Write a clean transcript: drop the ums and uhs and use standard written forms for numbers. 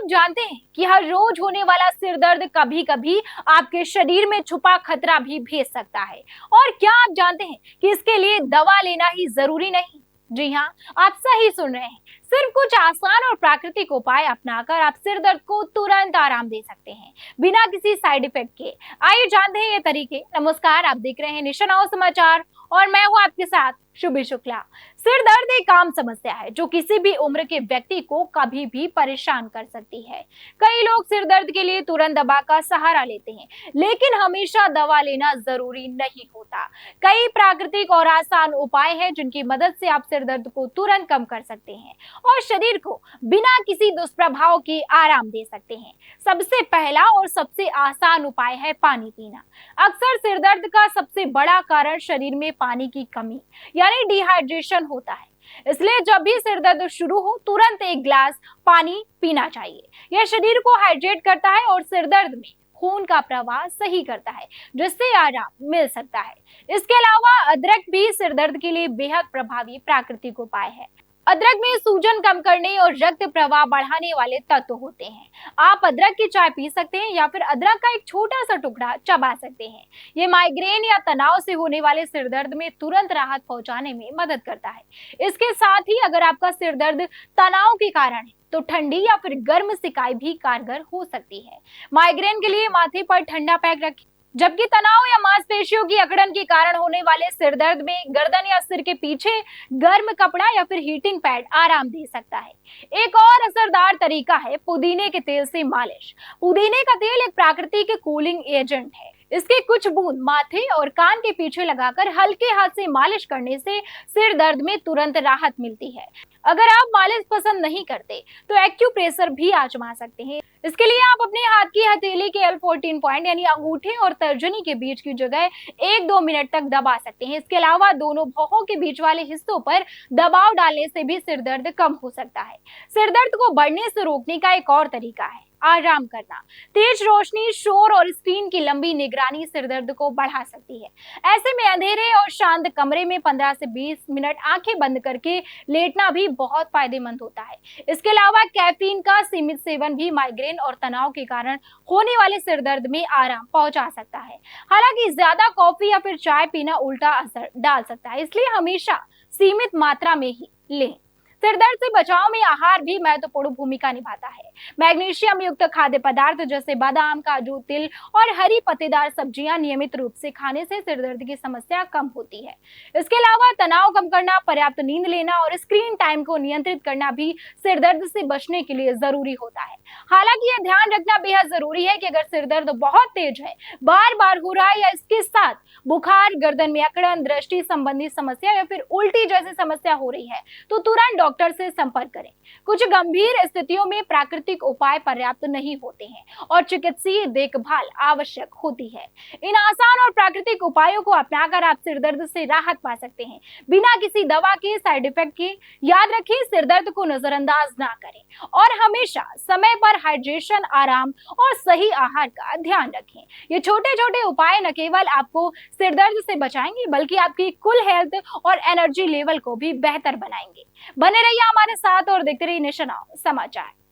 जानते हैं कि हर रोज होने वाला सिर दर्द कभी कभी आपके शरीर में छुपा खतरा भी भेज सकता है। और क्या आप जानते हैं कि इसके लिए दवा लेना ही जरूरी नहीं? जी हाँ, आप सही सुन रहे हैं। सिर्फ कुछ आसान और प्राकृतिक उपाय अपनाकर आप सिर दर्द को तुरंत आराम दे सकते हैं, बिना किसी साइड इफेक्ट के। आइए जानते हैं ये तरीके। नमस्कार, आप देख रहे हैं निशा समाचार और मैं हूँ आपके साथ शुभी शुक्ला। सिर दर्द एक आम समस्या है जो किसी भी उम्र के व्यक्ति को कभी भी परेशान कर सकती है। कई लोग सिर दर्द के लिए तुरंत दवा का सहारा लेते हैं, लेकिन हमेशा दवा लेना जरूरी नहीं होता। कई प्राकृतिक और आसान उपाय हैं जिनकी मदद से आप सिर दर्द को तुरंत कम कर सकते हैं और शरीर को बिना किसी दुष्प्रभाव के आराम दे सकते हैं। सबसे पहला और सबसे आसान उपाय है पानी पीना। अक्सर सिर दर्द का सबसे बड़ा कारण शरीर में पानी की कमी यानी डिहाइड्रेशन होता है। इसलिए जब भी सिर दर्द शुरू हो तुरंत एक गिलास पानी पीना चाहिए। यह शरीर को हाइड्रेट करता है और सिर दर्द में खून का प्रवाह सही करता है, जिससे आराम मिल सकता है। इसके अलावा अदरक भी सिर दर्द के लिए बेहद प्रभावी प्राकृतिक उपाय है। अदरक में सूजन कम करने और रक्त प्रवाह बढ़ाने वाले तत्व होते हैं। आप अदरक की चाय पी सकते हैं या फिर अदरक का एक छोटा सा टुकड़ा चबा सकते हैं। ये माइग्रेन या तनाव से होने वाले सिर दर्द में तुरंत राहत पहुंचाने में मदद करता है। इसके साथ ही अगर आपका सिर दर्द तनाव के कारण है तो ठंडी या फिर गर्म सिकाई भी कारगर हो सकती है। माइग्रेन के लिए माथे पर ठंडा पैक रखें, जबकि तनाव या मांसपेशियों की अकड़न के कारण होने वाले सिर दर्द में गर्दन या सिर के पीछे गर्म कपड़ा या फिर हीटिंग पैड आराम दे सकता है। एक और असरदार तरीका है पुदीने के तेल से मालिश। पुदीने का तेल एक प्राकृतिक कूलिंग एजेंट है। इसके कुछ बूंद माथे और कान के पीछे लगाकर हल्के हाथ से मालिश करने से सिर दर्द में तुरंत राहत मिलती है। अगर आप मालिश पसंद नहीं करते तो एक्यूप्रेशर भी आजमा सकते हैं। इसके लिए आप अपने हाथ की हथेली के L14 पॉइंट यानी अंगूठे और तर्जनी के बीच की जगह 1-2 मिनट तक दबा सकते हैं। इसके अलावा दोनों भौहों के बीच वाले हिस्सों पर दबाव डालने से भी सिर दर्द कम हो सकता है। सिर दर्द को बढ़ने से रोकने का एक और तरीका है आराम करना। तेज रोशनी, शोर और स्क्रीन की लंबी निगरानी सिर दर्द को बढ़ा सकती है। ऐसे में अंधेरे और शांत कमरे में 15 से 20 मिनट आंखें बंद करके लेटना भी बहुत फायदेमंद होता है। इसके अलावा कैफीन का सीमित सेवन भी माइग्रेन और तनाव के कारण होने वाले सिर दर्द में आराम पहुंचा सकता है। हालांकि ज्यादा कॉफी या फिर चाय पीना उल्टा असर डाल सकता है, इसलिए हमेशा सीमित मात्रा में ही लें। सिर दर्द से बचाव में आहार भी महत्वपूर्ण भूमिका निभाता है। मैग्नीशियम युक्त खाद्य पदार्थ जैसे बादाम, काजू, तिल और हरी पत्तेदार सब्जियां नियमित रूप से खाने से सिर दर्द की समस्या कम होती है। इसके अलावा तनाव कम करना, पर्याप्त नींद लेना और स्क्रीन टाइम को नियंत्रित करना भी सिर दर्द से बचने के लिए जरूरी होता है। हालांकि यह ध्यान रखना बेहद जरूरी है कि अगर सिर दर्द बहुत तेज है, बार बार हो रहा है या इसके साथ बुखार, गर्दन में अकड़न, दृष्टि संबंधी समस्या या फिर उल्टी जैसी समस्या हो रही है तो तुरंत डॉक्टर से संपर्क करें। कुछ गंभीर स्थितियों में प्राकृतिक उपाय पर्याप्त नहीं होते हैं और चिकित्सीय देखभाल आवश्यक होती है। इन आसान और प्राकृतिक उपायों को अपनाकर आप सिर दर्द से राहत पा सकते हैं, बिना किसी दवा के साइड इफेक्ट के। याद रखें, सिर दर्द को नजरअंदाज ना करें और हमेशा समय पर हाइड्रेशन, आराम और सही आहार का ध्यान रखें। ये छोटे छोटे उपाय न केवल आपको सिर दर्द से बचाएंगे बल्कि आपकी कुल हेल्थ और एनर्जी लेवल को भी बेहतर बनाएंगे। बने रहिए हमारे साथ और देखते रहिए निशा समाचार।